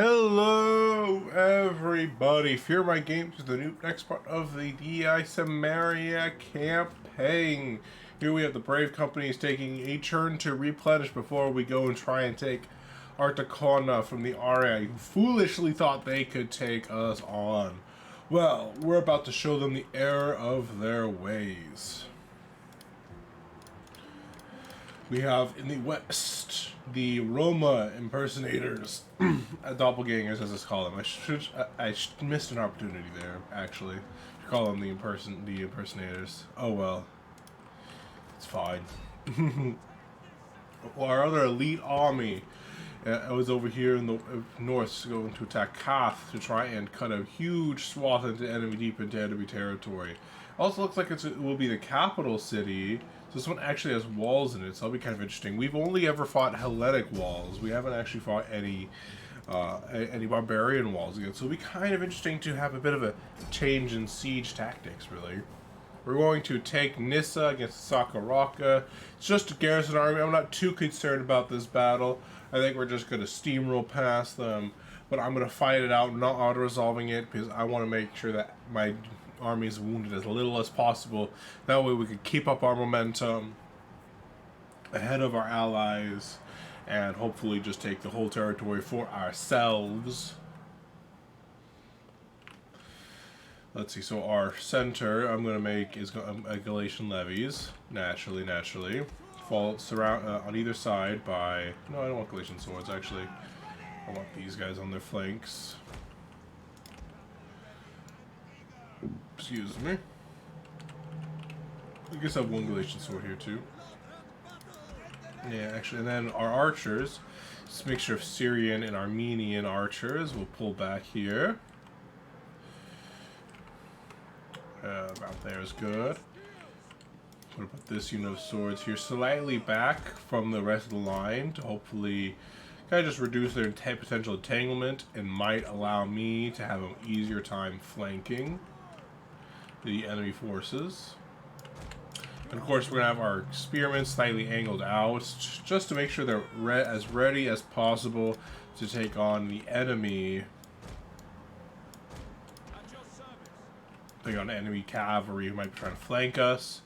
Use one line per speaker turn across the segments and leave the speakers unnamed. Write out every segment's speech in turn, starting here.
Hello, everybody. Fearmy Games is the new next part of the DEI Cimmeria campaign. Here we have the brave companies taking a turn to replenish before we go and try and take Articona from the RA, who foolishly thought they could take us on. Well, we're about to show them the error of their ways. We have in the west the Roma impersonators, doppelgangers as it's called them. I missed an opportunity there actually to call them the impersonators. Oh well, it's fine. Well, our other elite army was over here in the north, going to attack Kath to try and cut a huge swath deep into enemy territory. Also looks like it will be the capital city. So this one actually has walls in it, so that'll be kind of interesting. We've only ever fought Hellenic walls. We haven't actually fought any barbarian walls yet. So it'll be kind of interesting to have a bit of a change in siege tactics, really. We're going to take Nissa against Saka Rauka. It's just a garrison army. I'm not too concerned about this battle. I think we're just going to steamroll past them. But I'm going to fight it out, not auto-resolving it, because I want to make sure that my army is wounded as little as possible. That way we can keep up our momentum ahead of our allies and hopefully just take the whole territory for ourselves. Let's see, so our center I'm going to make is Galatian levies, naturally. Surround on either side by... No, I don't want Galatian swords, actually. I want these guys on their flanks. Excuse me. I guess I have one Galatian sword here too. Yeah, actually, and then our archers. Just a mixture of Syrian and Armenian archers. We'll pull back here. About there is good. What about this unit of swords here? Slightly back from the rest of the line to hopefully kind of just reduce their potential entanglement and might allow me to have an easier time flanking the enemy forces. And of course we're going to have our spearmen slightly angled out just to make sure they're as ready as possible to take on the enemy. Take on enemy cavalry who might be trying to flank us.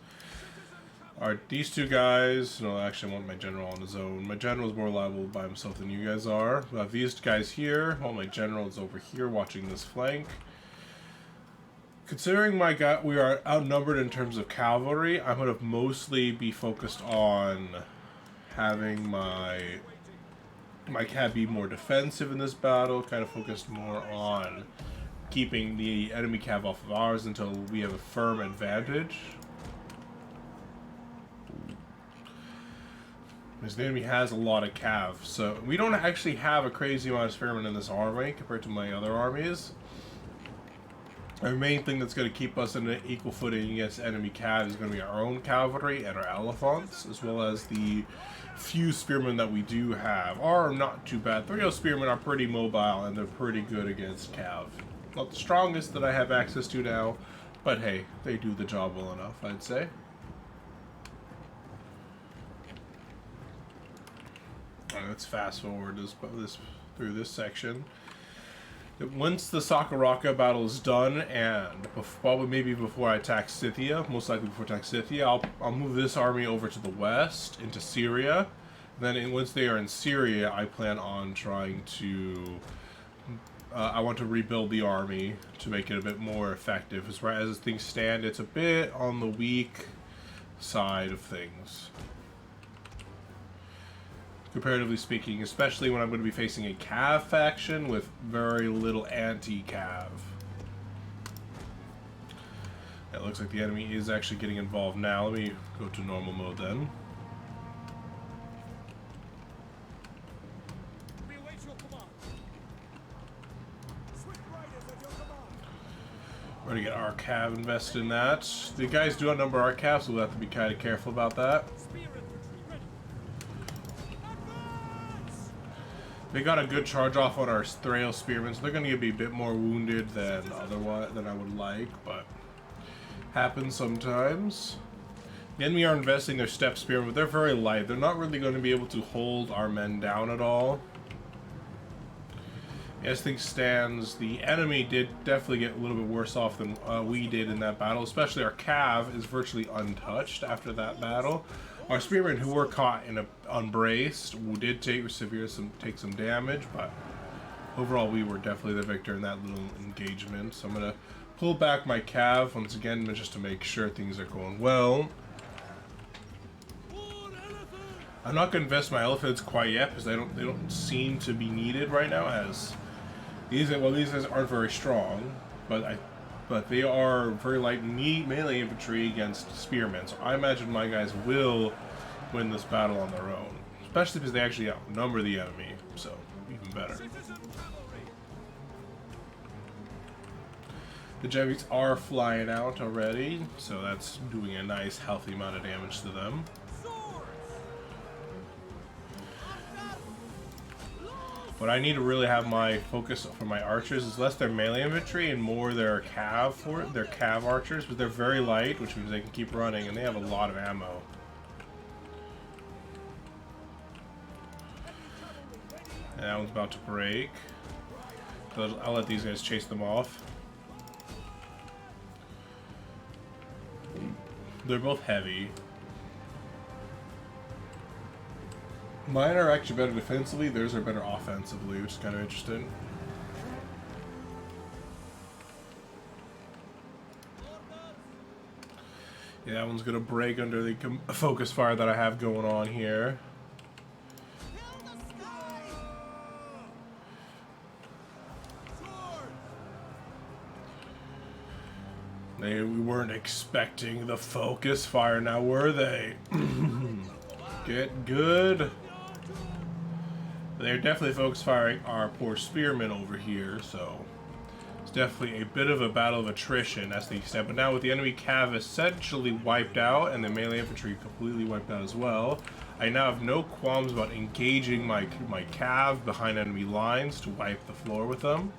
These two guys, no, actually I want my general on his own. My general is more reliable by himself than you guys are. We have these guys here, while my general is over here watching this flank. Considering we are outnumbered in terms of cavalry, I'm going to mostly be focused on having my cav be more defensive in this battle, kind of focused more on keeping the enemy cav off of ours until we have a firm advantage. Because the enemy has a lot of cav, so we don't actually have a crazy amount of spearmen in this army compared to my other armies. Our main thing that's going to keep us in an equal footing against enemy cav is going to be our own cavalry and our elephants, as well as the few spearmen that we do have are not too bad. 3-0 spearmen are pretty mobile and they're pretty good against cav. Not the strongest that I have access to now, but hey, they do the job well enough, I'd say. Alright, let's fast forward through this section. Once the Saka Rauka battle is done, and probably maybe before I attack Scythia, most likely before I attack Scythia, I'll move this army over to the west, into Syria. And then once they are in Syria, I plan on trying to... I want to rebuild the army to make it a bit more effective. As things stand, it's a bit on the weak side of things, comparatively speaking, especially when I'm going to be facing a cav faction with very little anti-cav. It looks like the enemy is actually getting involved now. Let me go to normal mode then. We're going to get our cav invested in that. The guys do outnumber our cav, so we'll have to be kind of careful about that. They got a good charge off on our Thrail spearmen, so they're going to be a bit more wounded than I would like, but happens sometimes. The enemy are investing their step spearmen, but they're very light. They're not really going to be able to hold our men down at all. As things stands, the enemy did definitely get a little bit worse off than we did in that battle. Especially our cav is virtually untouched after that battle. Our spearmen, who were caught in a unbraced, did take some damage, but overall we were definitely the victor in that little engagement. So I'm gonna pull back my cav once again, just to make sure things are going well. I'm not gonna invest my elephants quite yet because they don't seem to be needed right now, as these guys aren't very strong, but they are very light melee infantry against spearmen. So I imagine my guys will win this battle on their own, especially because they actually outnumber the enemy. So even better. The Jevies are flying out already, so that's doing a nice healthy amount of damage to them. What I need to really have my focus for my archers is less their melee infantry and more their cav archers, but they're very light, which means they can keep running and they have a lot of ammo. And that one's about to break. So I'll let these guys chase them off. They're both heavy. Mine are actually better defensively, theirs are better offensively, which is kind of interesting. Yeah, that one's gonna break under the focus fire that I have going on here. We weren't expecting the focus fire, now were they? Get good. They're definitely focus firing our poor spearmen over here, so it's definitely a bit of a battle of attrition as the extent. But now with the enemy cav essentially wiped out and the melee infantry completely wiped out as well, I now have no qualms about engaging my cav behind enemy lines to wipe the floor with them.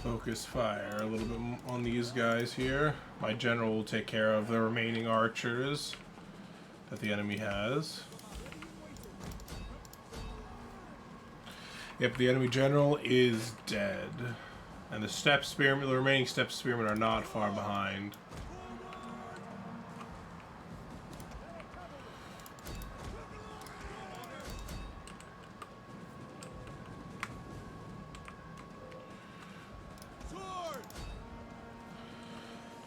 Focus fire a little bit on these guys here. My general will take care of the remaining archers that the enemy has. Yep, the enemy general is dead. And the remaining step spearmen are not far behind.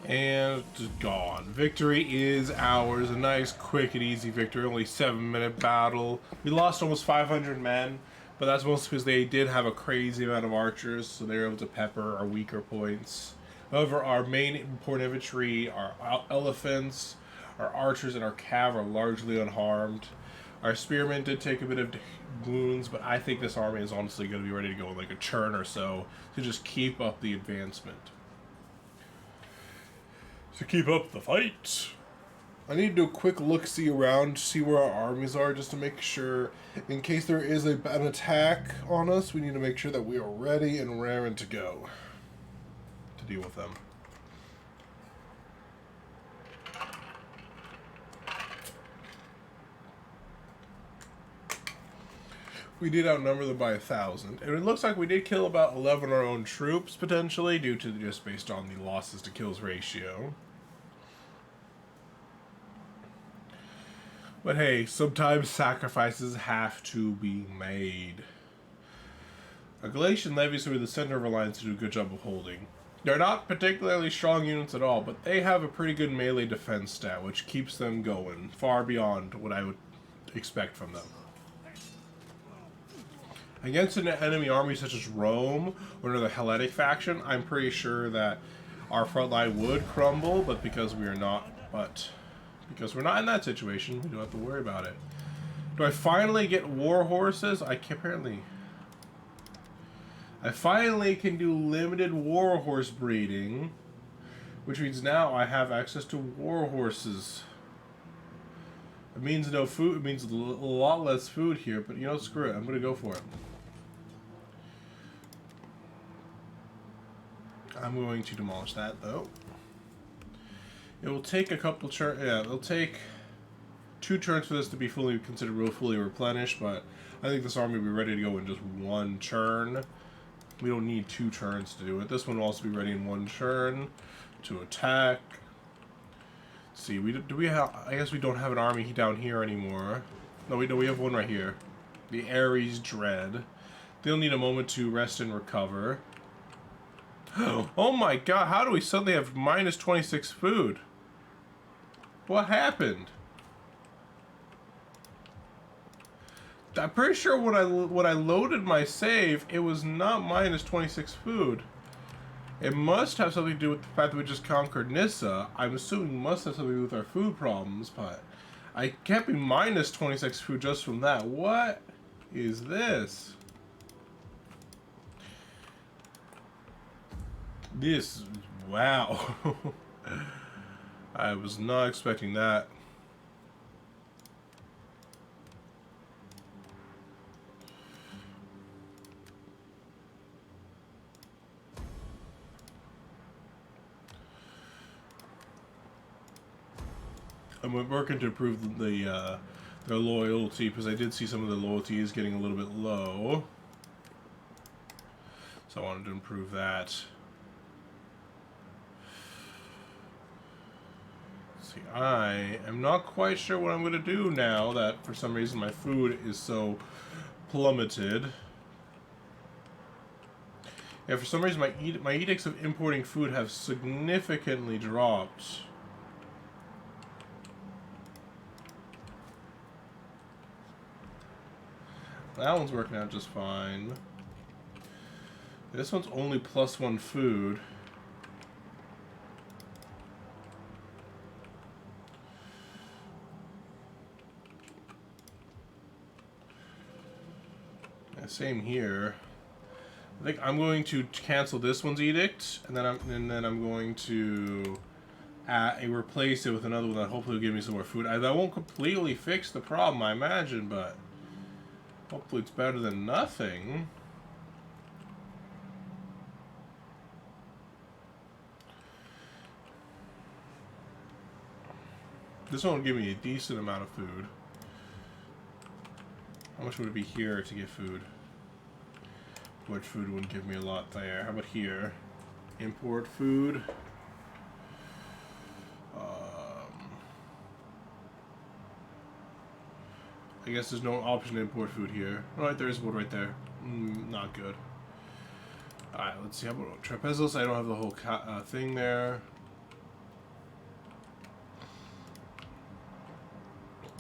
And gone. Victory is ours. A nice, quick, and easy victory. Only 7-minute battle. We lost almost 500 men, but that's mostly because they did have a crazy amount of archers, so they were able to pepper our weaker points. However, our main important infantry, our elephants, our archers, and our cav are largely unharmed. Our spearmen did take a bit of wounds, but I think this army is honestly going to be ready to go in like a churn or so to just keep up the advancement. To keep up the fight. I need to do a quick look-see around to see where our armies are, just to make sure, in case there is an attack on us, we need to make sure that we are ready and raring to go to deal with them. We did outnumber them by 1,000, and it looks like we did kill about 11 of our own troops, potentially, due to just based on the losses to kills ratio. But hey, sometimes sacrifices have to be made. Our Galatian levies, who are the center of our lines, do a good job of holding. They're not particularly strong units at all, but they have a pretty good melee defense stat, which keeps them going, far beyond what I would expect from them. Against an enemy army such as Rome or another Hellenic faction, I'm pretty sure that our front line would crumble, but because we're not in that situation, we don't have to worry about it. Do I finally get war horses? I finally can do limited war horse breeding, which means now I have access to war horses. It means no food. It means a lot less food here, but you know, screw it. I'm gonna go for it. I'm going to demolish that, though. It will take a couple turns. Yeah, it'll take 2 turns for this to be fully replenished, but I think this army will be ready to go in just 1 turn. We don't need 2 turns to do it. This one will also be ready in 1 turn to attack. Let's see, do we have? I guess we don't have an army down here anymore. No, we have one right here. The Ares Dread. They'll need a moment to rest and recover. Oh my god, how do we suddenly have minus 26 food? What happened? I'm pretty sure when I loaded my save, it was not minus 26 food. It must have something to do with the fact that we just conquered Nissa. I'm assuming it must have something to do with our food problems, but I can't be minus 26 food just from that. What is this? This, wow. I was not expecting that. I'm working to improve their loyalty, because I did see some of the loyalty is getting a little bit low. So I wanted to improve that. See, I am not quite sure what I'm going to do now that for some reason my food is so plummeted. Yeah, for some reason my edicts of importing food have significantly dropped. That one's working out just fine. This one's only +1 food. Yeah, same here. I think I'm going to cancel this one's edict, and then I'm going to replace it with another one that hopefully will give me some more food. That won't completely fix the problem, I imagine, but hopefully it's better than nothing. This one will give me a decent amount of food. How much would it be here to get food? Import food wouldn't give me a lot there. How about here? Import food. I guess there's no option to import food here. Alright, there is one right there. Not good. Alright, let's see. How about Trapezos? I don't have the whole thing there.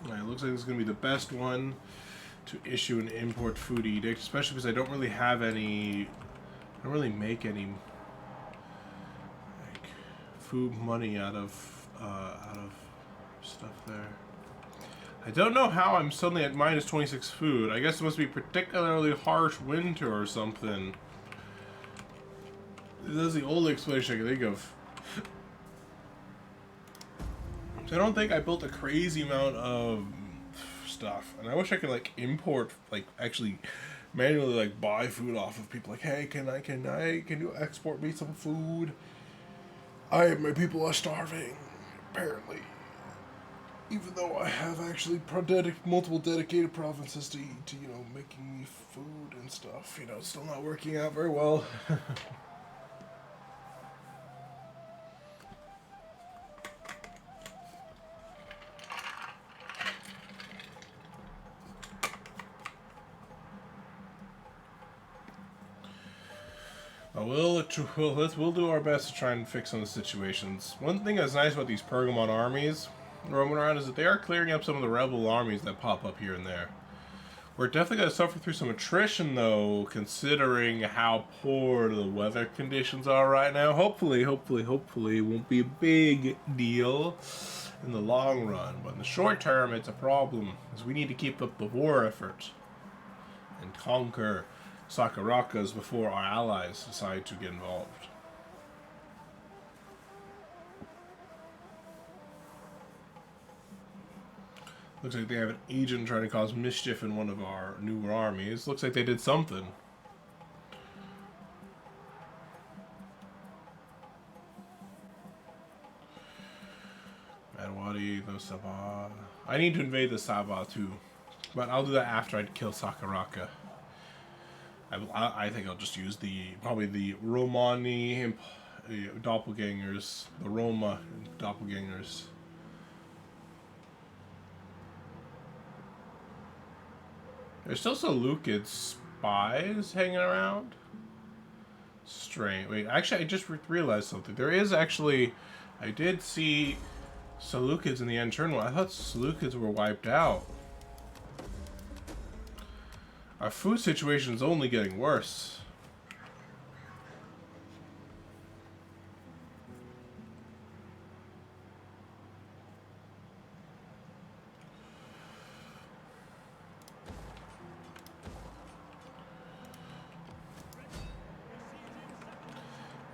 Alright, looks like this is going to be the best one to issue an import food edict, especially because I don't really have any. I don't really make any like food money out of stuff there. I don't know how I'm suddenly at minus 26 food. I guess it must be particularly harsh winter or something. That's the only explanation I can think of. So I don't think I built a crazy amount of stuff, and I wish I could like import, like actually manually like buy food off of people. Like, hey, can you export me some food? My people are starving, apparently. Even though I have actually multiple dedicated provinces to you know, making me food and stuff, you know, it's still not working out very well. We'll do our best to try and fix some of the situations. One thing that's nice about these Pergamon armies roaming around is that they are clearing up some of the rebel armies that pop up here and there. We're definitely going to suffer through some attrition, though, considering how poor the weather conditions are right now. Hopefully, it won't be a big deal in the long run. But in the short term, it's a problem, because we need to keep up the war effort and conquer Saka Raukas before our allies decide to get involved. Looks like they have an agent trying to cause mischief in one of our newer armies. Looks like they did something. Madwadi, no Sabah. I need to invade the Sabah too. But I'll do that after I kill Saka Rauka. I think I'll just use probably the Romani doppelgangers, the Roma doppelgangers. There's still Seleucid spies hanging around. Strange. Wait, actually, I just realized something. There is actually, I did see Seleucids in the internal. I thought Seleucids were wiped out. Our food situation is only getting worse.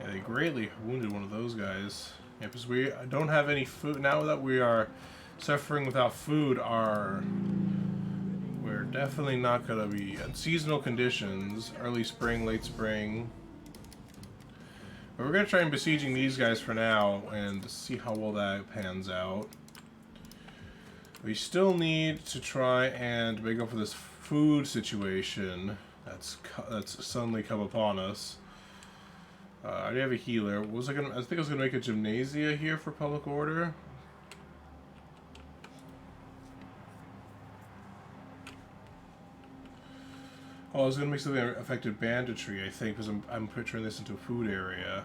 Yeah, they greatly wounded one of those guys. Yeah, because we don't have any food. Now that we are suffering without food, we're definitely not going to be in seasonal conditions, early spring, late spring. But we're going to try and besieging these guys for now and see how well that pans out. We still need to try and make up for this food situation that's suddenly come upon us. I already have a healer. I think I was going to make a gymnasia here for public order. Oh, I was going to make something that affected banditry, I think, because I'm picturing this into a food area.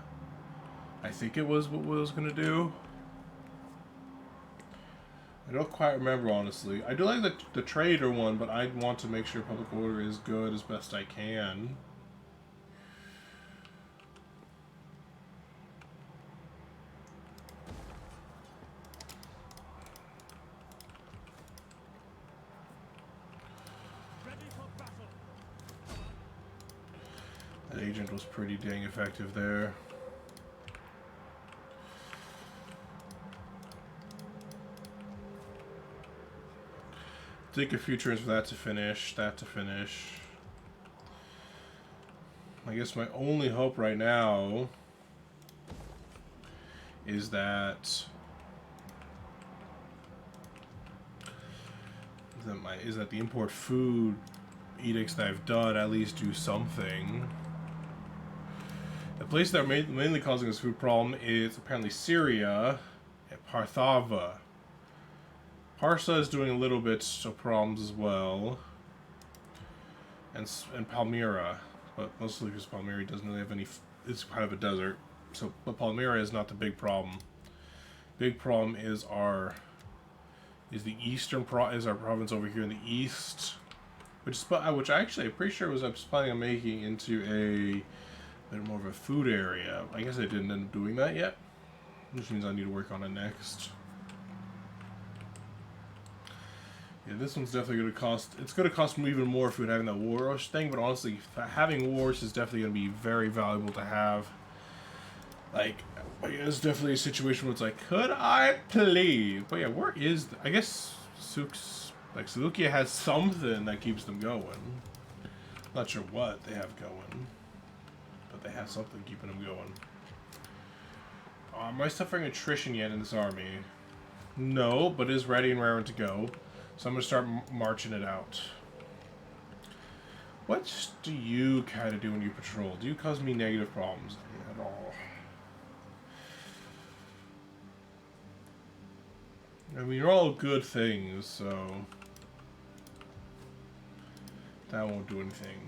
I think it was what I was going to do. I don't quite remember, honestly. I do like the trader one, but I want to make sure public order is good as best I can. That agent was pretty dang effective there. Take a few turns for that to finish, I guess my only hope right now is that the import food edicts that I've done at least do something. The place that are mainly causing this food problem is apparently Syria and Parthava. Parsa is doing a little bit of problems as well, and Palmyra, but mostly because Palmyra doesn't really have any. It's kind of a desert, so but Palmyra is not the big problem. Big problem is our province over here in the east, which actually I'm pretty sure I was planning on making into a bit more of a food area. I guess I didn't end up doing that yet, which means I need to work on it next. Yeah, this one's definitely going to cost. It's going to cost me even more food having that war rush thing. But honestly, having wars is definitely going to be very valuable to have. Like, it's definitely a situation where it's like, could I please? But yeah, where is? I guess Seleucia has something that keeps them going. Not sure what they have going, but they have something keeping them going. Am I suffering attrition yet in this army? No, but it is ready and raring to go. So I'm going to start marching it out. What do you kind of do when you patrol? Do you cause me negative problems at all? I mean, you're all good things, so that won't do anything.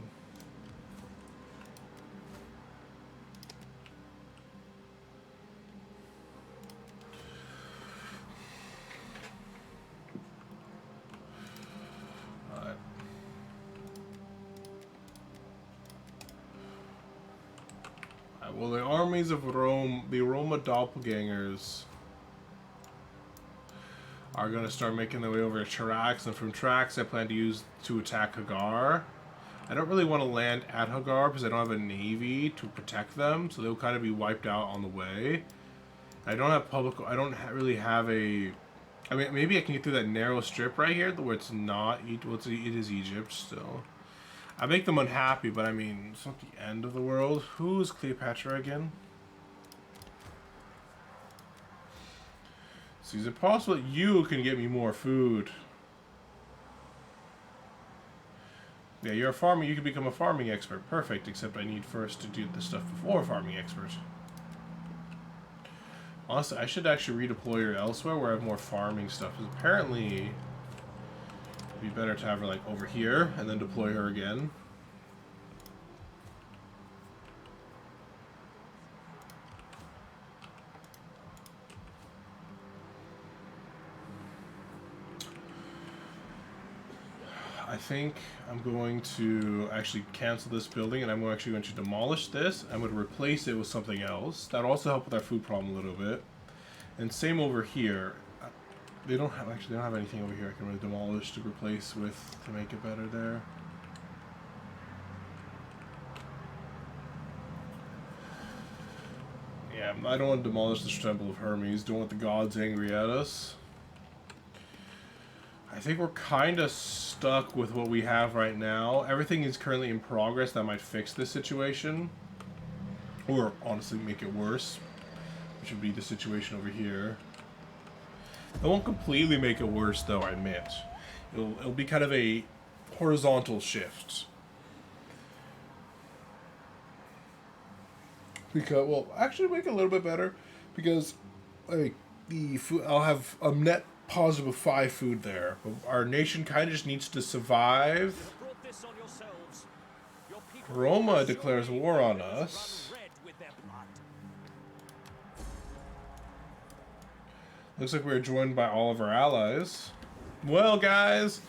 Well, the armies of Rome, the Roma doppelgangers, are going to start making their way over to Charax, and from Charax I plan to use to attack Hagar. I don't really want to land at Hagar because I don't have a navy to protect them, so they'll kind of be wiped out on the way. I don't have really have a I mean, maybe I can get through that narrow strip right here where it's not. Well, it is Egypt still. I make them unhappy, but I mean, it's not the end of the world. Who's Cleopatra again? So is it possible that you can get me more food? Yeah, you're a farmer. You can become a farming expert. Perfect, except I need first to do the stuff before farming expert. Honestly, I should actually redeploy her elsewhere where I have more farming stuff. Because apparently, it'd be better to have her like over here and then deploy her again. I think I'm going to actually cancel this building and I'm actually going to demolish this. I'm going to replace it with something else. That'll also help with our food problem a little bit. And same over here. They don't have anything over here I can really demolish to replace with to make it better there. Yeah, I don't want to demolish the temple of Hermes. Don't want the gods angry at us. I think we're kind of stuck with what we have right now. Everything is currently in progress that might fix this situation. Or, honestly, make it worse. Which would be the situation over here. It won't completely make it worse, though, I admit. It'll be kind of a horizontal shift. Because, well, actually make it a little bit better. Because, like, the food, I'll have a net positive of 5 food there. Our nation kind of just needs to survive. Roma declares war on us. Looks like we're joined by all of our allies. Well, guys,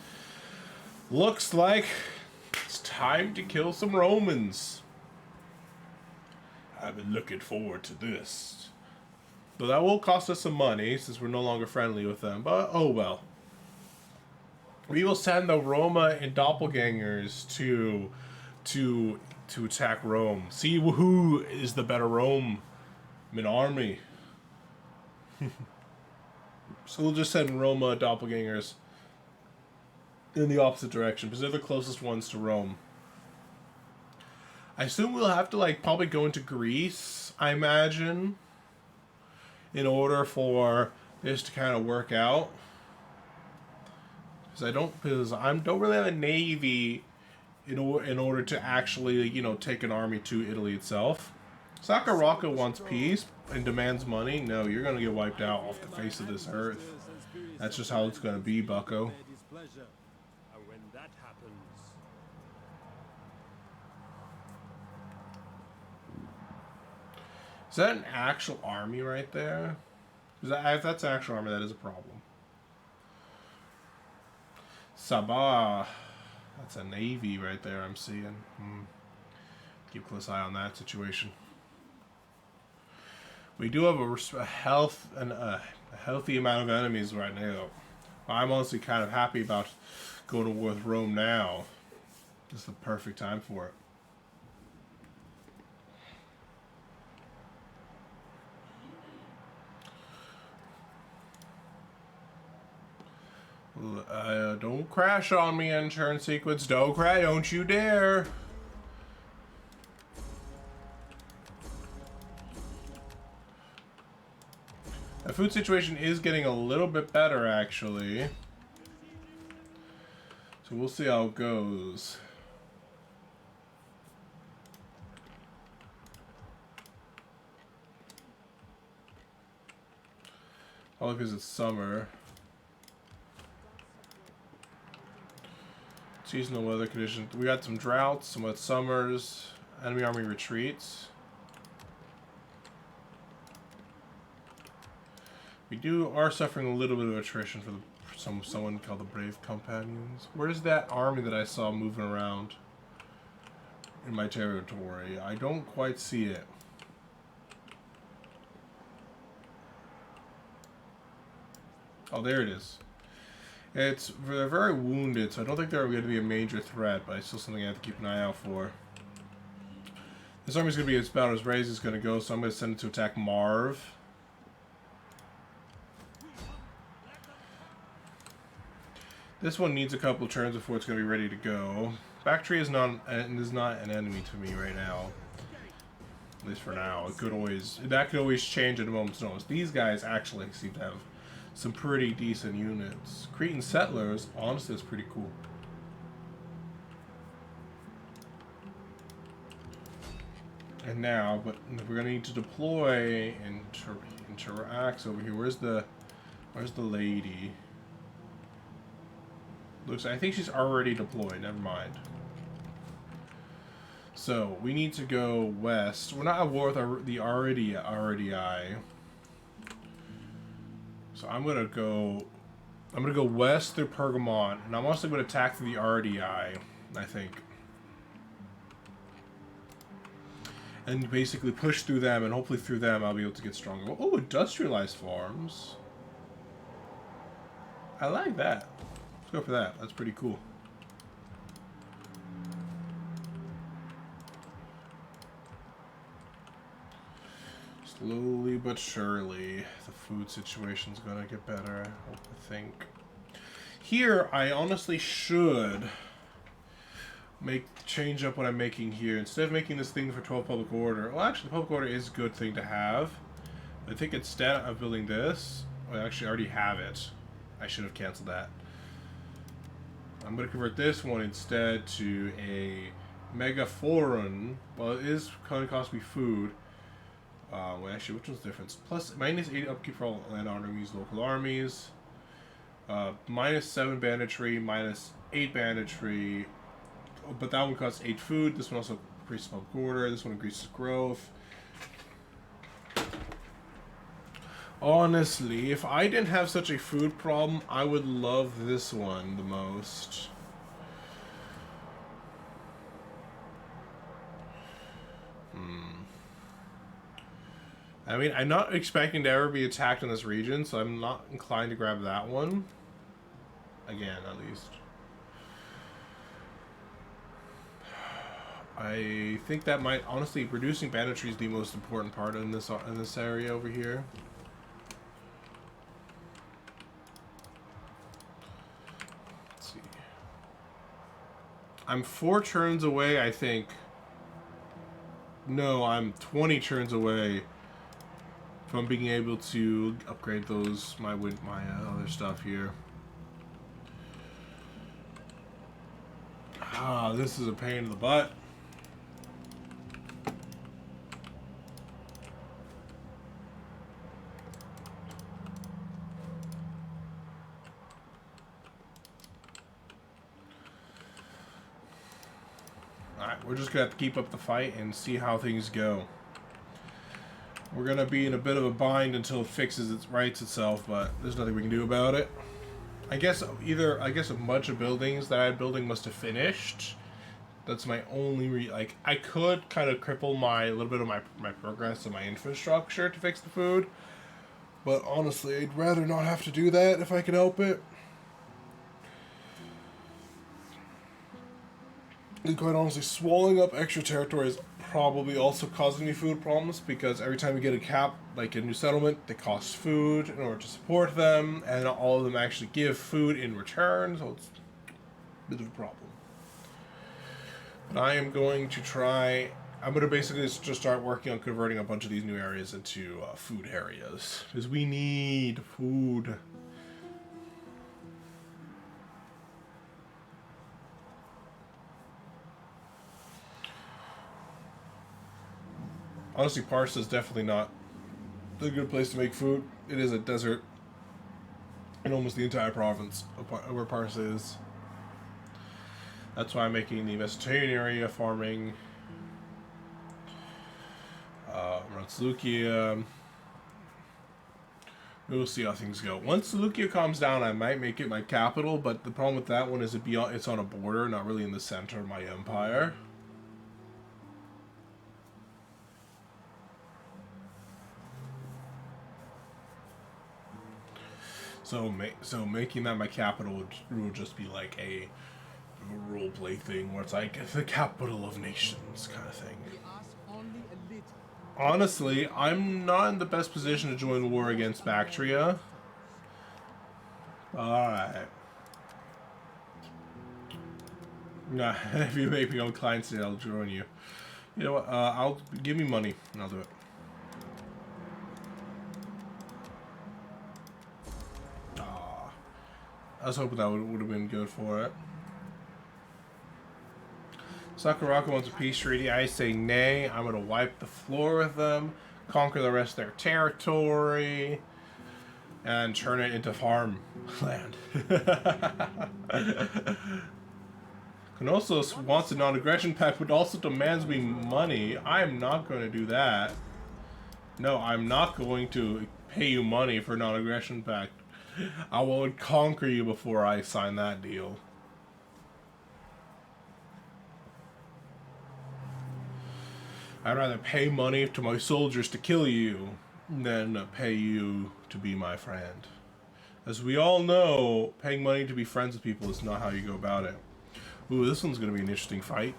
looks like it's time to kill some Romans. I've been looking forward to this. Though that will cost us some money since we're no longer friendly with them, but oh well. We will send the Roma and doppelgangers to attack Rome. See who is the better Roman army. So we'll just send Roma doppelgangers in the opposite direction because they're the closest ones to Rome. I assume we'll have to probably go into Greece, I imagine, in order for this to kind of work out. Because I don't really have a navy in order to actually, take an army to Italy itself. Saka Rauka wants peace and demands money. No, you're going to get wiped out off the face of this earth. That's just how it's going to be, bucko. Is that an actual army right there? If that's an actual army, that is a problem. Sabah. That's a navy right there I'm seeing. Keep a close eye on that situation. We do have a healthy amount of enemies right now. I'm honestly kind of happy about going to war with Rome now. This is the perfect time for it. Don't crash on me, insurance sequence. Don't you dare. The food situation is getting a little bit better, actually. So we'll see how it goes. Probably because it's summer. Seasonal weather conditions. We got some droughts, some wet summers, enemy army retreats. We are suffering a little bit of attrition for someone called the Brave Companions. Where's that army that I saw moving around in my territory? I don't quite see it. Oh, there it is. They're very wounded, so I don't think they're going to be a major threat, but it's still something I have to keep an eye out for. This army's going to be about as ready as it's going to go, so I'm going to send it to attack Marv. This one needs a couple turns before it's going to be ready to go. Baktria is not an enemy to me right now. At least for now. That could always change at a moment's notice. These guys actually seem to have some pretty decent units. Cretan settlers, honestly, is pretty cool. And now, but we're gonna need to deploy and interact over here. Where's the lady? Looks, I think she's already deployed. Never mind. So we need to go west. We're not at war with the RDI. So I'm gonna go west through Pergamon, and I'm also gonna attack through the RDI, I think. And basically push through them, and hopefully through them I'll be able to get stronger. Oh, industrialized farms. I like that. Let's go for that. That's pretty cool. Slowly but surely, the food situation's gonna get better, I think. Here, I honestly should change up what I'm making here. Instead of making this thing for 12 public order, well, actually, public order is a good thing to have. I think instead of building this, I actually already have it. I should have canceled that. I'm going to convert this one instead to a mega foreign. Well, it is going to cost me food. Well, actually, which one's the difference? Plus, -8 upkeep for all land armies, local armies. -7 banditry, -8 banditry. But that one costs 8 food. This one also increases public order. This one increases growth. Honestly, if I didn't have such a food problem, I would love this one the most. I mean, I'm not expecting to ever be attacked in this region, so I'm not inclined to grab that one. Again, at least. I think that might, honestly, reducing banditry is the most important part in this area over here. Let's see. I'm 4 turns away, I think. No, I'm 20 turns away from being able to upgrade those my other stuff here. Ah, this is a pain in the butt. Alright, we're just gonna have to keep up the fight and see how things go. We're gonna be in a bit of a bind until it rights itself, but there's nothing we can do about it. I guess a bunch of buildings that I had building must have finished. That's my only I could kind of cripple a little bit of my progress and my infrastructure to fix the food, but honestly, I'd rather not have to do that if I can help it. And quite honestly, swallowing up extra territory is probably also causing me food problems, because every time we get a new settlement, they cost food in order to support them, and not all of them actually give food in return, so it's a bit of a problem. But I am going to try... I'm going to basically just start working on converting a bunch of these new areas into food areas, because we need food. Honestly, Parsa is definitely not a good place to make food. It is a desert in almost the entire province of where Parsa is. That's why I'm making the Mesopotamian area farming. Around Seleucia. We'll see how things go. Once Seleucia calms down, I might make it my capital, but the problem with that one is it's on a border, not really in the center of my empire. So making that my capital would just be like a roleplay thing where it's like the capital of nations kind of thing. Honestly, I'm not in the best position to join war against Baktria. Alright. Nah, if you make me on client side, I'll join you. You know what? I'll give me money and I'll do it. Aw. I was hoping that would have been good for it. Saka Rauka wants a peace treaty. I say nay. I'm gonna wipe the floor with them, conquer the rest of their territory, and turn it into farmland. Knossos wants a non-aggression pact, but also demands me money. I'm not going to do that. No, I'm not going to pay you money for non-aggression pact. I will conquer you before I sign that deal. I'd rather pay money to my soldiers to kill you than pay you to be my friend. As we all know, paying money to be friends with people is not how you go about it. Ooh, this one's going to be an interesting fight.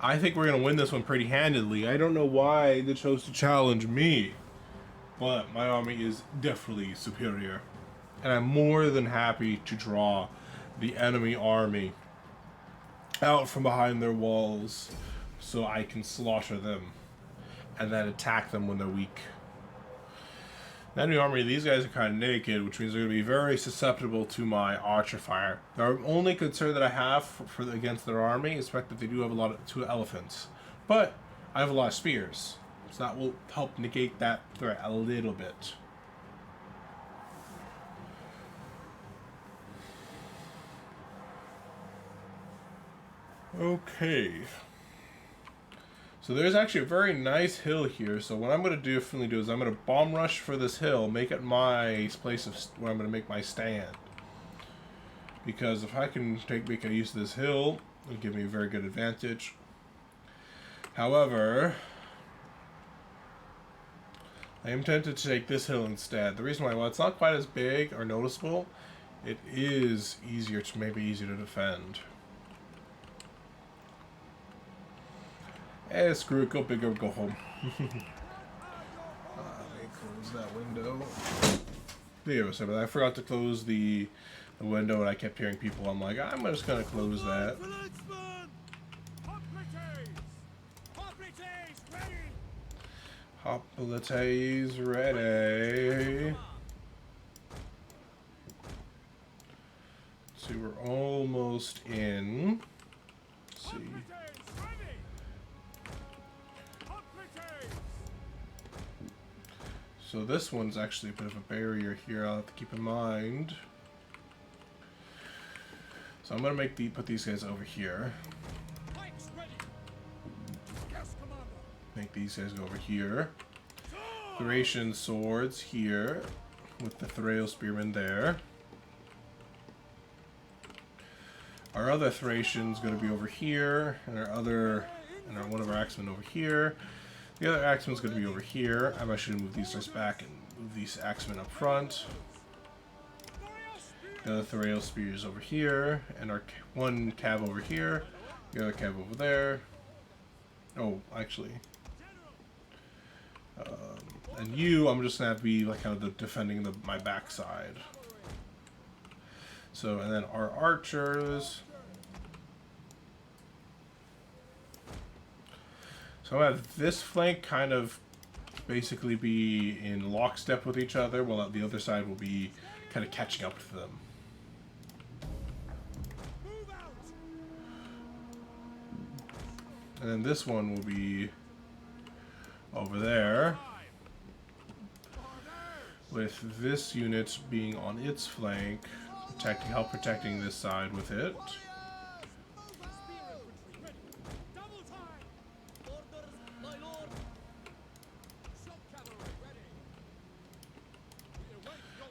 I think we're going to win this one pretty handedly. I don't know why they chose to challenge me, but my army is definitely superior. And I'm more than happy to draw the enemy army out from behind their walls so I can slaughter them and then attack them when they're weak. The enemy army, these guys are kind of naked, which means they're going to be very susceptible to my archer fire. The only concern that I have against their army is the fact that they do have a lot of 2 elephants. But I have a lot of spears, so that will help negate that threat a little bit. Okay. So there's actually a very nice hill here. So what I'm going to definitely do is I'm going to bomb rush for this hill, make it my place of where I'm going to make my stand. Because if I can make a use of this hill, it'll give me a very good advantage. However, I am tempted to take this hill instead. The reason why, well, it's not quite as big or noticeable. It is easier to easier to defend. Eh, screw it, go big or go home. Let me close that window. There, so I forgot to close the window and I kept hearing people. I'm like, I'm just gonna close that. Hoplites ready. See, we're almost in. Let's see. So this one's actually a bit of a barrier here. I'll have to keep in mind. So I'm gonna put these guys over here. Make these guys go over here. Thracian swords here, with the Thrail spearmen there. Our other Thracian's gonna be over here, and one of our axemen over here. The other axeman's going to be over here. I'm actually going to move these guys back and move these axemen up front. The other Thrail spears over here, and our one cav over here. The other cav over there. Oh, actually. And you, I'm just going to have to be like kind of defending my backside. So, and then our archers. So I have this flank kind of basically be in lockstep with each other, while the other side will be kind of catching up to them. And then this one will be over there, with this unit being on its flank, protecting this side with it.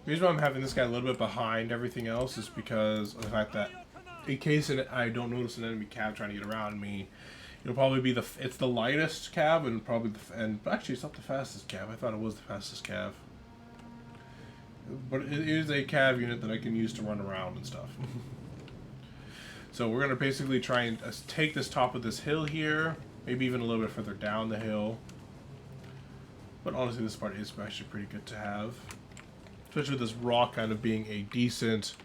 The reason why I'm having this guy a little bit behind everything else is because of the fact that in case I don't notice an enemy cav trying to get around me, it'll probably be it's the lightest cav and probably and actually it's not the fastest cav. I thought it was the fastest cav, but it is a cav unit that I can use to run around and stuff. So we're gonna basically try and take this top of this hill here, maybe even a little bit further down the hill. But honestly, this part is actually pretty good to have. Especially with this rock kind of being a decent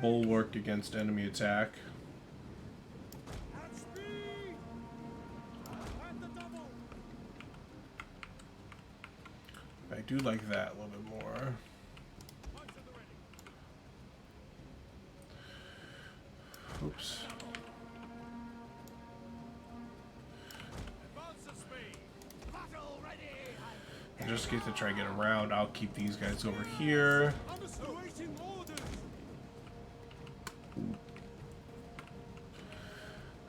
bulwark against enemy attack. I do like that a little bit more. Oops. I just get to try to get around. I'll keep these guys over here.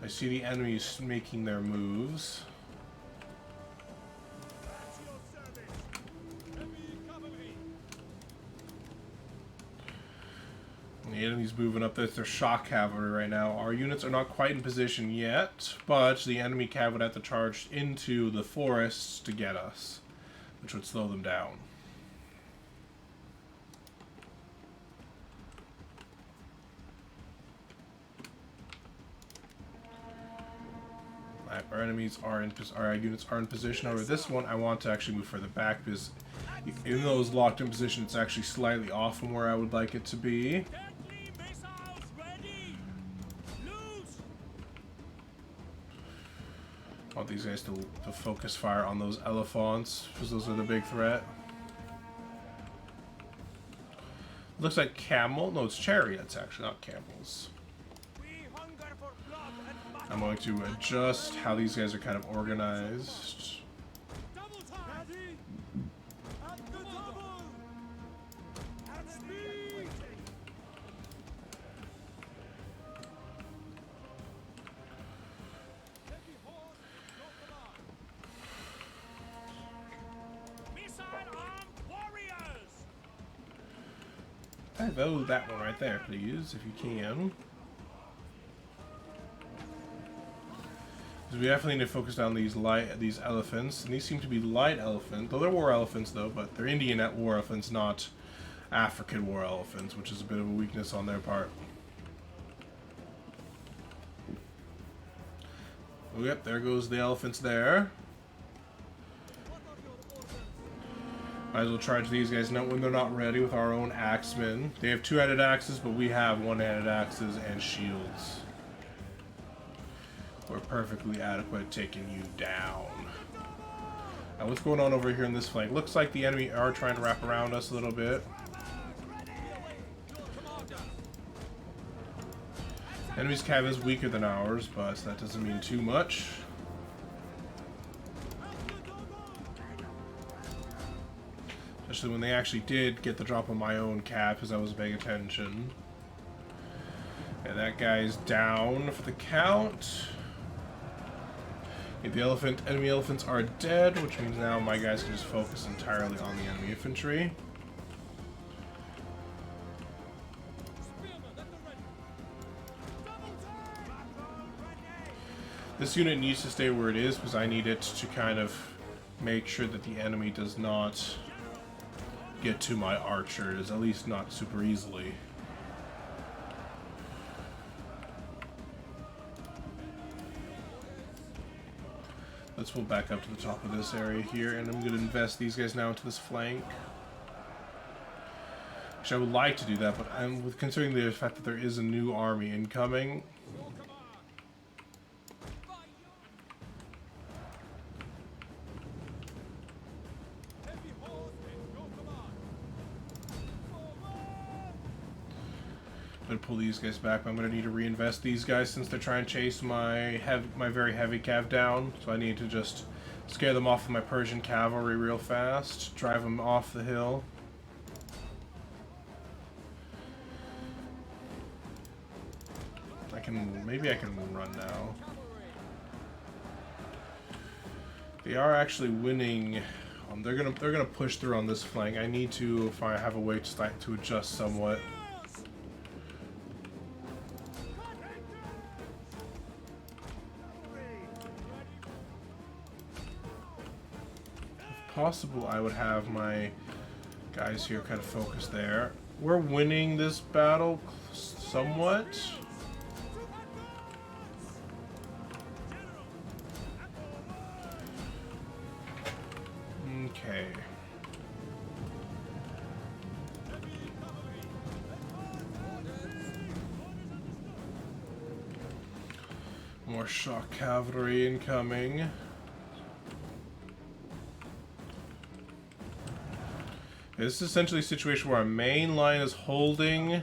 I see the enemies making their moves. The enemy's moving up. That's their shock cavalry right now. Our units are not quite in position yet, but the enemy cav would have to charge into the forests to get us, which would slow them down. Our enemies are in, our units are in position. However, this one I want to actually move further back because even though it's locked in position, it's actually slightly off from where I would like it to be. I want these guys to focus fire on those elephants because those are the big threat. Looks like camel. No, it's chariots actually, not camels. I'm going to adjust how these guys are kind of organized. Vote that one right there, please, if you can. Because we definitely need to focus down these elephants, and these seem to be light elephants. Though they're war elephants, though, but they're Indian war elephants, not African war elephants, which is a bit of a weakness on their part. Oh, yep, there goes the elephants there. Might as well charge these guys now when they're not ready with our own axemen. They have two-handed axes, but we have one-handed axes and shields. We're perfectly adequate at taking you down. Now what's going on over here in this flank? Looks like the enemy are trying to wrap around us a little bit. Enemy's cav is weaker than ours, but that doesn't mean too much. Especially when they actually did get the drop on my own cav because I was paying attention. And that guy's down for the count. Okay, the enemy elephants are dead, which means now my guys can just focus entirely on the enemy infantry. This unit needs to stay where it is because I need it to kind of make sure that the enemy does not get to my archers, at least not super easily. Let's pull back up to the top of this area here, and I'm going to invest these guys now into this flank. Actually, I would like to do that, but considering the fact that there is a new army incoming, I'm going to pull these guys back. I'm going to need to reinvest these guys since they're trying to chase my very heavy cav down. So I need to just scare them off with my Persian cavalry real fast. Drive them off the hill. Maybe I can run now. They are actually winning. They're gonna push through on this flank. I need to have a way to adjust somewhat. Possible, I would have my guys here kind of focus there. We're winning this battle somewhat. Okay. More shock cavalry incoming. This is essentially a situation where our main line is holding,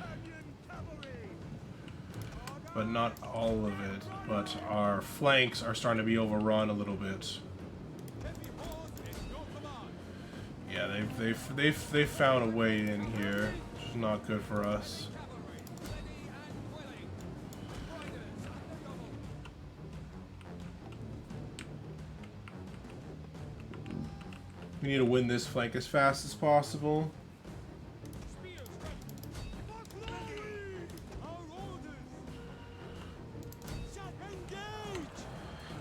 but not all of it. But our flanks are starting to be overrun a little bit. Yeah, they've found a way in here, which is not good for us. We need to win this flank as fast as possible.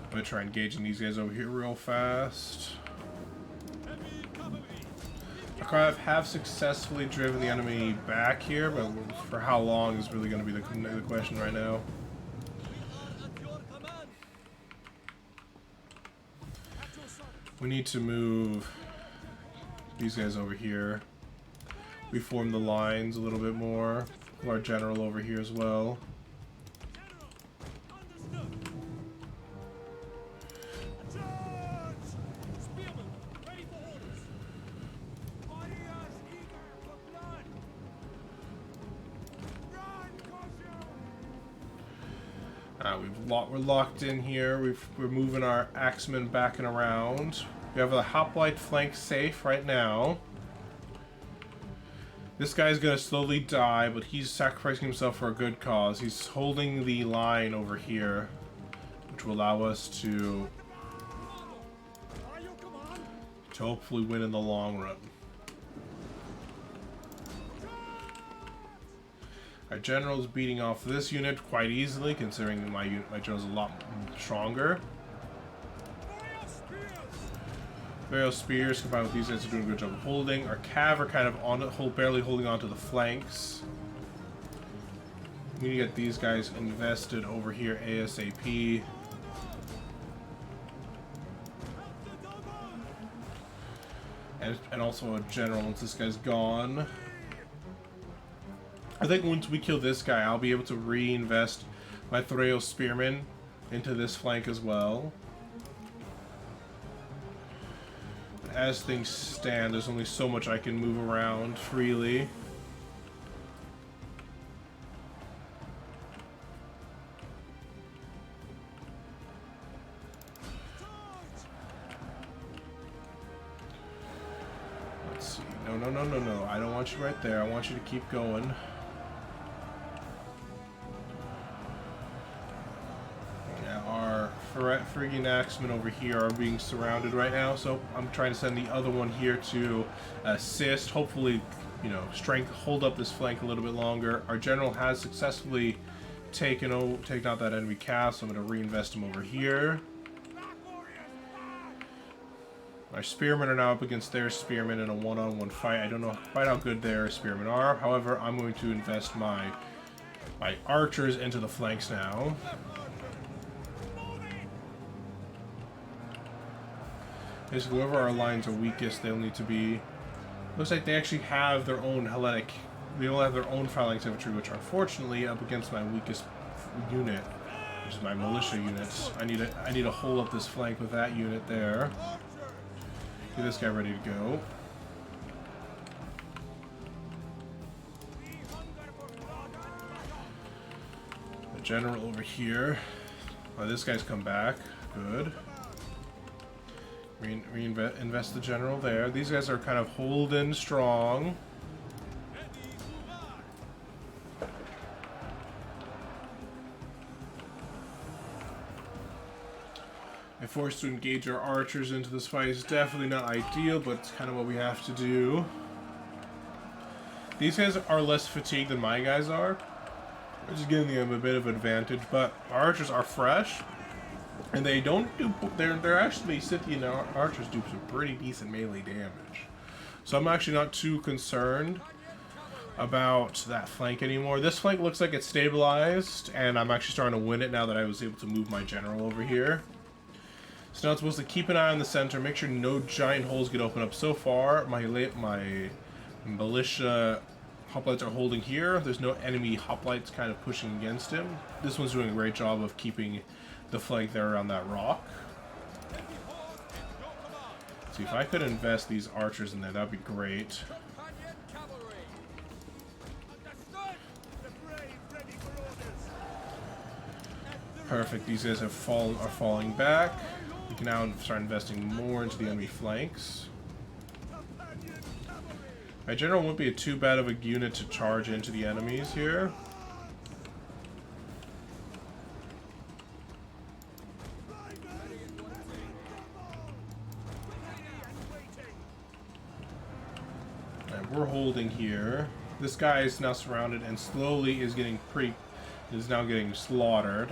I'm gonna try engaging these guys over here real fast. I have successfully driven the enemy back here, but for how long is really going to be the question right now. We need to move these guys over here. Reform the lines a little bit more. Our general over here as well. We're locked in here. We're moving our axemen back and around. We have the hoplite flank safe right now. This guy's gonna slowly die, but he's sacrificing himself for a good cause. He's holding the line over here, which will allow us to hopefully win in the long run. Our general's beating off this unit quite easily, considering my general's a lot stronger. Various spears combined with these guys are doing a good job of holding. Our cav are kind of barely holding on to the flanks. We need to get these guys invested over here ASAP. And also a general once this guy's gone. I think once we kill this guy, I'll be able to reinvest my Threo spearmen into this flank as well. As things stand, there's only so much I can move around freely. Let's see. No. I don't want you right there. I want you to keep going. Friggin' axemen over here are being surrounded right now, so I'm trying to send the other one here to assist. Hopefully, you know, hold up this flank a little bit longer. Our general has successfully taken out that enemy cast, so I'm going to reinvest him over here. Our spearmen are now up against their spearmen in a one-on-one fight. I don't know quite how good their spearmen are. However, I'm going to invest my archers into the flanks now. Basically, wherever our lines are weakest, they'll need to be... Looks like they actually have their own Hellenic... They all have their own phalanx infantry, which are unfortunately up against my weakest unit, which is my militia units. I need to hold up this flank with that unit there. Get this guy ready to go. The general over here. Oh, this guy's come back. Good. Invest the general there. These guys are kind of holding strong. If forced to engage our archers into this fight is definitely not ideal, but it's kind of what we have to do. These guys are less fatigued than my guys are, which is giving them a bit of advantage, but our archers are fresh. And they don't do... They're actually... Scythian archers do some pretty decent melee damage. So I'm actually not too concerned about that flank anymore. This flank looks like it's stabilized, and I'm actually starting to win it now that I was able to move my general over here. So now it's supposed to keep an eye on the center, make sure no giant holes get opened up. So far, my militia hoplites are holding here. There's no enemy hoplites kind of pushing against him. This one's doing a great job of keeping the flank there on that rock. See, if I could invest these archers in there, that'd be great. Perfect. These guys are falling back. We can now start investing more into the enemy flanks. My general won't be too bad of a unit to charge into the enemies here. And we're holding here. This guy is now surrounded and slowly is now getting slaughtered.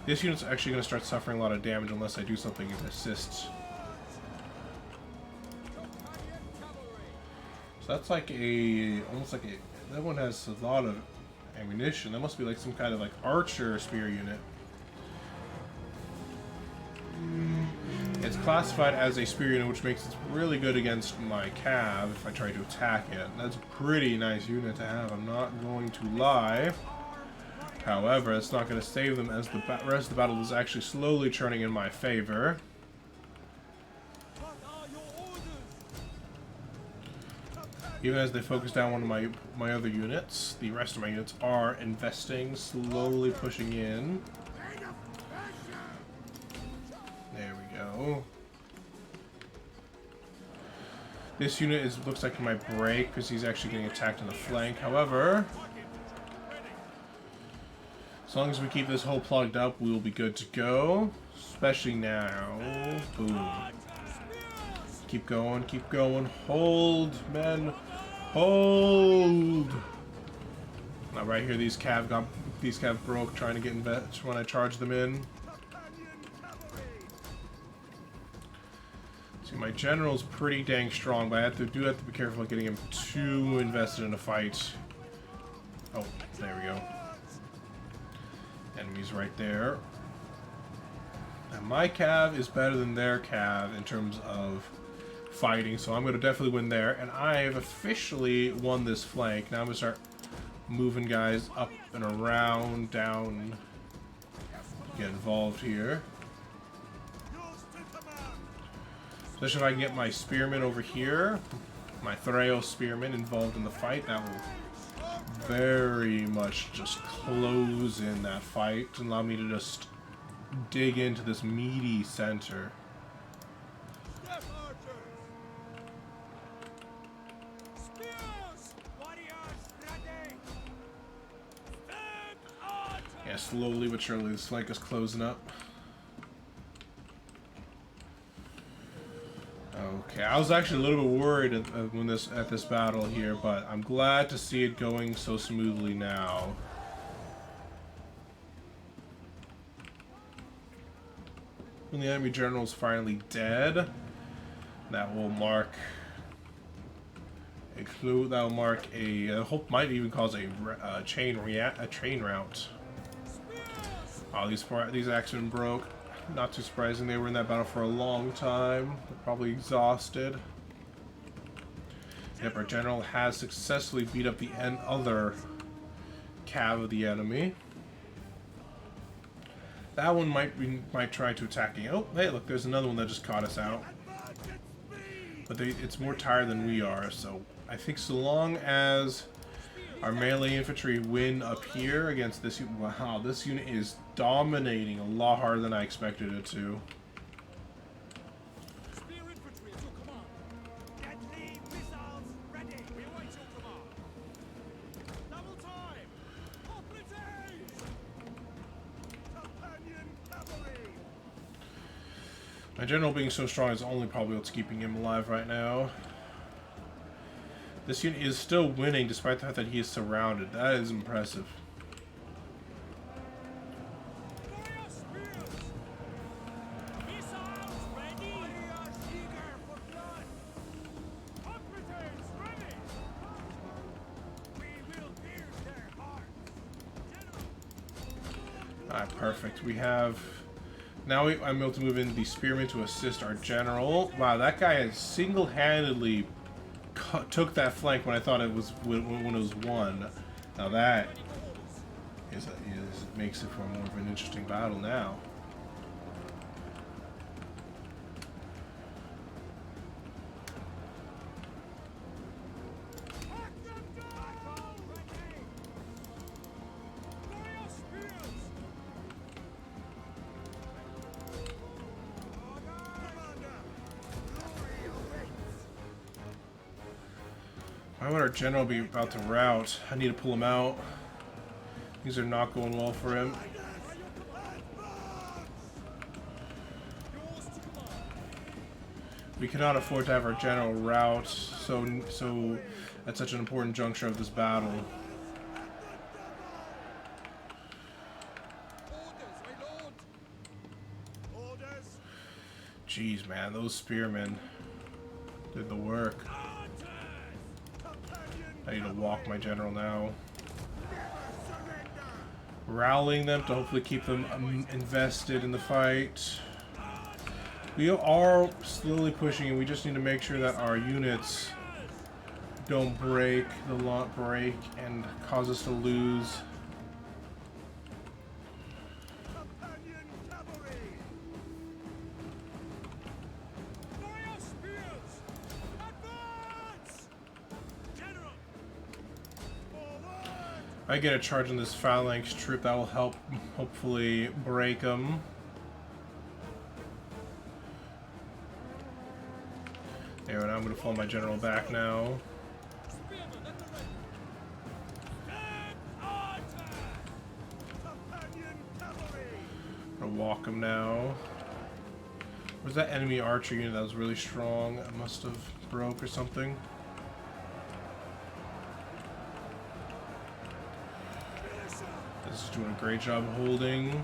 This unit's actually going to start suffering a lot of damage unless I do something to assist. So that's like almost like that one has a lot of ammunition. That must be like some kind of like archer spear unit. It's classified as a spear unit, which makes it really good against my cav if I try to attack it. That's a pretty nice unit to have, I'm not going to lie. However, it's not going to save them as the rest of the battle is actually slowly turning in my favor. Even as they focus down one of my other units, the rest of my units are investing, slowly pushing in. There we go. This unit looks like it might break because he's actually getting attacked on the flank. However, as long as we keep this hole plugged up, we will be good to go. Especially now. Boom. Keep going, keep going. Hold, men. Hold. Now right here, these cav broke trying to get invest when I charged them in. See, my general's pretty dang strong, but I have to be careful of getting him too invested in a fight. Oh, there we go. Enemies right there. And my cav is better than their cav in terms of fighting, so I'm going to definitely win there. And I've officially won this flank. Now I'm going to start moving guys up and around, down, get involved here. Especially if I can get my spearmen over here, my Threo spearmen involved in the fight, that will very much just close in that fight and allow me to just dig into this meaty center. Yeah, slowly but surely this flank is closing up. Okay, I was actually a little bit worried at this battle here, but I'm glad to see it going so smoothly now. When the enemy general is finally dead, that will mark a clue. That will mark a hope might even cause a train route. Oh, these action broke. Not too surprising, they were in that battle for a long time. They're probably exhausted. Yep, our general has successfully beat up the other cav of the enemy. That one might try to attack me. Oh, hey, look, there's another one that just caught us out. But it's more tired than we are, so I think so long as our melee infantry win up here against this unit. Wow, this unit is dominating a lot harder than I expected it to. My general being so strong is only probably what's keeping him alive right now. This unit is still winning despite the fact that he is surrounded. That is impressive. Alright, perfect. We have... Now I'm able to move in the spearmen to assist our general. Wow, that guy has single-handedly took that flank when I thought it was when it was won. Now that makes it for more of an interesting battle now. Why would our general be about to rout? I need to pull him out. Things are not going well for him. We cannot afford to have our general rout so at such an important juncture of this battle. Jeez, man, those spearmen did the work. I need to walk my general now. Rallying them to hopefully keep them invested in the fight. We are slowly pushing, and we just need to make sure that our units don't break and cause us to lose. I get a charge on this phalanx troop that will help hopefully break them. There, and I'm going to fall my general back now. I'm going to walk him now. Where's that enemy archer unit that was really strong? It must have broke or something. This is doing a great job holding.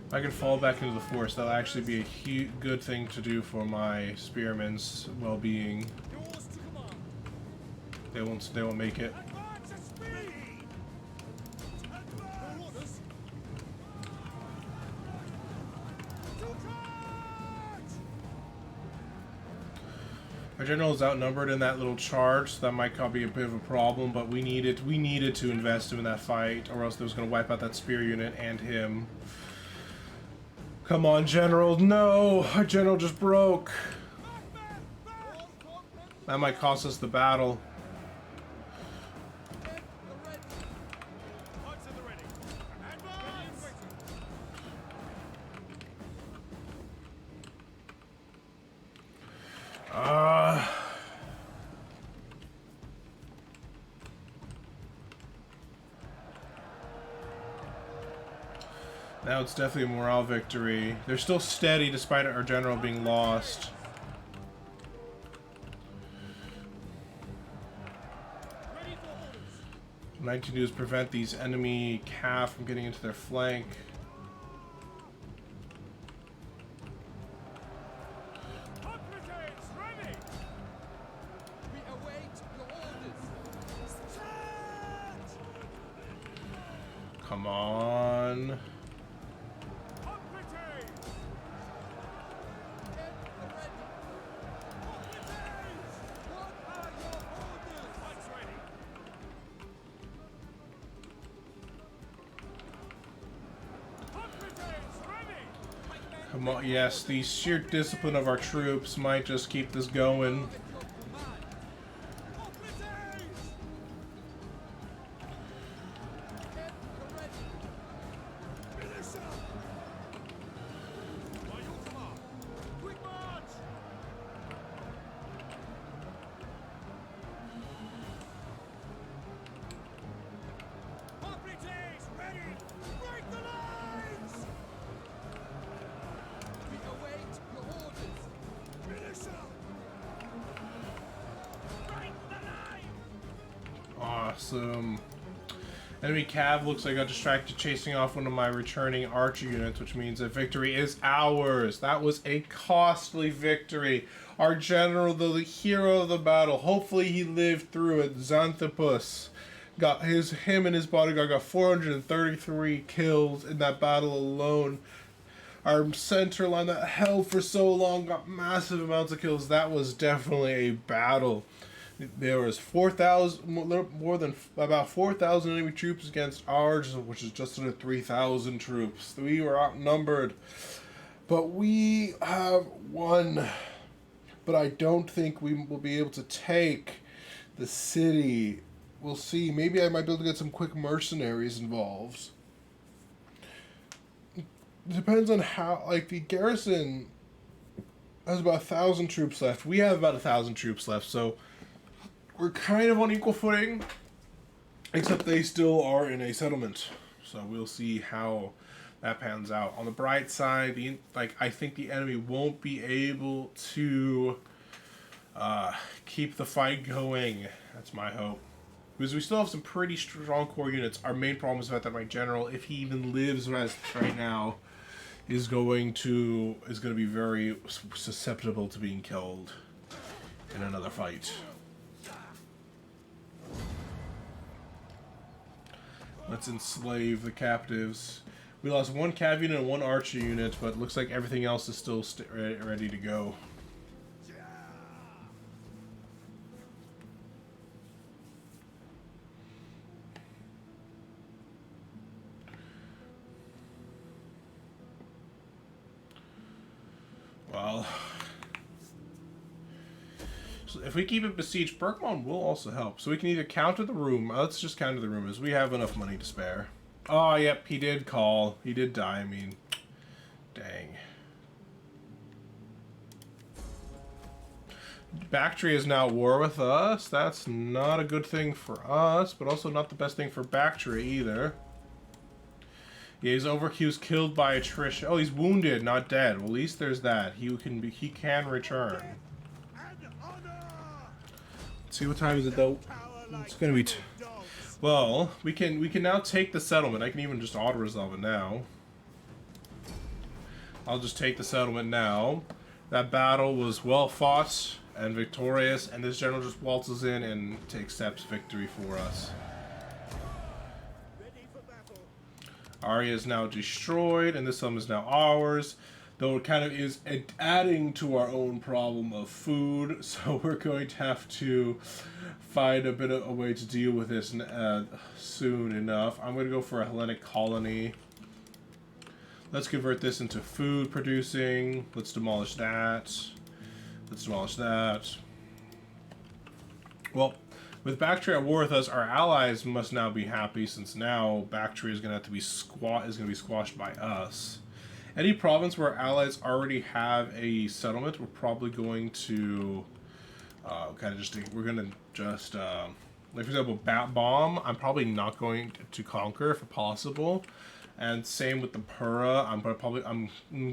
If I can fall back into the forest, that'll actually be a good thing to do for my spearmen's well-being. They won't make it. Our general is outnumbered in that little charge, so that might be a bit of a problem, but we needed to invest him in that fight, or else they was going to wipe out that spear unit and him. Come on, general. No! Our general just broke. That might cost us the battle. Now it's definitely a morale victory. They're still steady despite our general being lost. What I need to do is prevent these enemy cav from getting into their flank. Come on. Come on, yes, the sheer discipline of our troops might just keep this going. Awesome. Enemy cav looks like I got distracted chasing off one of my returning archer units, which means that victory is ours. That was a costly victory. Our general, the hero of the battle, hopefully he lived through it. Xanthopus got him and his bodyguard got 433 kills in that battle alone. Our center line that held for so long got massive amounts of kills. That was definitely a battle. There was 4,000, more than about 4,000 enemy troops against ours, which is just under 3,000 troops. We were outnumbered, but we have won. But I don't think we will be able to take the city we'll see. Maybe I might be able to get some quick mercenaries involved. It depends on how, like, the garrison has about 1,000 troops left. We have about 1,000 troops left, so we're kind of on equal footing, except they still are in a settlement. So we'll see how that pans out. On the bright side, I think the enemy won't be able to keep the fight going. That's my hope. Because we still have some pretty strong core units. Our main problem is that my general, if he even lives right now, is going to be very susceptible to being killed in another fight. Let's enslave the captives. We lost one cav unit and one archer unit, but it looks like everything else is still ready to go. Well, so if we keep it besieged, Berkman will also help. So we can either counter the room. Let's just counter the rumors. We have enough money to spare. Oh, yep, he did call. He did die. I mean, dang. Baktria is now at war with us. That's not a good thing for us, but also not the best thing for Baktria either. Yeah, he was killed by attrition. Oh, he's wounded, not dead. Well, at least there's that. He can return. Let's see, what time is it though? It's gonna be. Well, we can now take the settlement. I can even just auto resolve it now. I'll just take the settlement now. That battle was well fought and victorious, and this general just waltzes in and accepts victory for us. Aria is now destroyed, and this sum is now ours. Though it kind of is adding to our own problem of food, so we're going to have to find a bit of a way to deal with this soon enough. I'm going to go for a Hellenic colony. Let's convert this into food producing. Let's demolish that. Let's demolish that. Well, with Baktria at war with us, our allies must now be happy, since now Baktria is going to have to be squashed by us. Any province where allies already have a settlement, we're probably going to like for example, Bomb, I'm probably not going to conquer if possible. And same with the Pura, I'm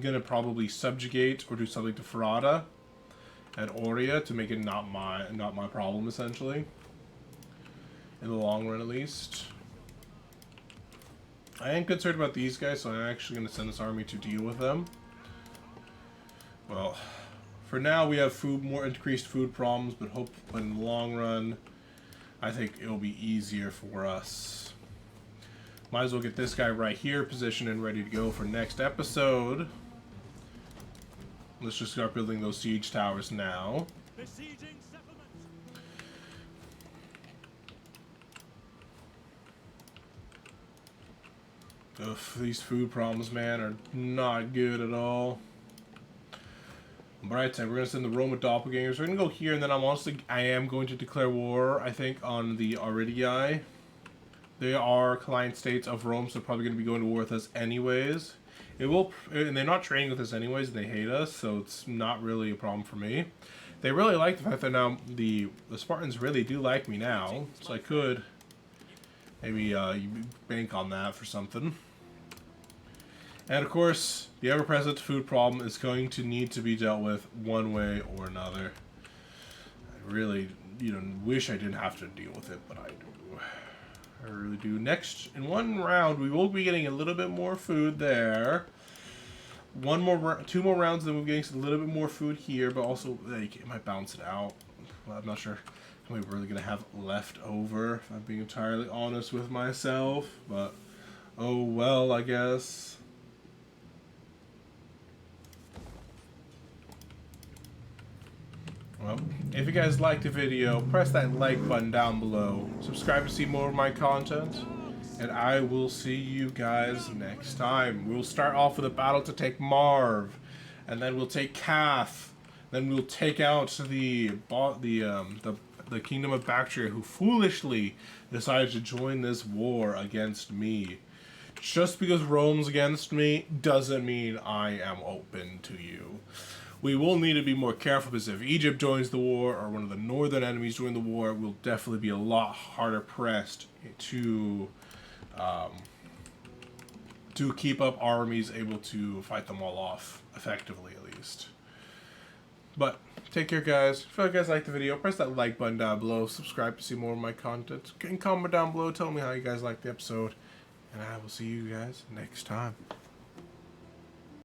gonna probably subjugate or do something to Ferrata and Oria to make it not my problem, essentially. In the long run, at least. I am concerned about these guys, so I'm actually going to send this army to deal with them. Well, for now we have more increased food problems, but in the long run, I think it'll be easier for us. Might as well get this guy right here positioned and ready to go for next episode. Let's just start building those siege towers now. Besieging settlements. Ugh, these food problems, man, are not good at all. Alright, we're going to send the Roman doppelgangers. We're going to go here, and then I am going to declare war, I think, on the Aridii. They are client states of Rome, so they're probably going to be going to war with us anyways. And they're not trading with us anyways, and they hate us, so it's not really a problem for me. They really like the fact that now the Spartans really do like me now, so I could maybe bank on that for something. And of course, the ever-present food problem is going to need to be dealt with one way or another. I really, wish I didn't have to deal with it, but I do. I really do. Next, in one round, we will be getting a little bit more food there. Two more rounds, then we'll be getting a little bit more food here, but also, like, it might balance it out. Well, I'm not sure how many we're really going to have left over, if I'm being entirely honest with myself. But, oh well, I guess. Well, if you guys liked the video, press that like button down below. Subscribe to see more of my content. And I will see you guys next time. We'll start off with a battle to take Marv. And then we'll take Kath. Then we'll take out the the kingdom of Baktria, who foolishly decided to join this war against me. Just because Rome's against me doesn't mean I am open to you. We will need to be more careful, because if Egypt joins the war, or one of the northern enemies join the war, we'll definitely be a lot harder pressed to keep up armies able to fight them all off effectively, at least. But take care, guys. If you guys like the video, press that like button down below, subscribe to see more of my content, and comment down below, tell me how you guys like the episode, and I will see you guys next time.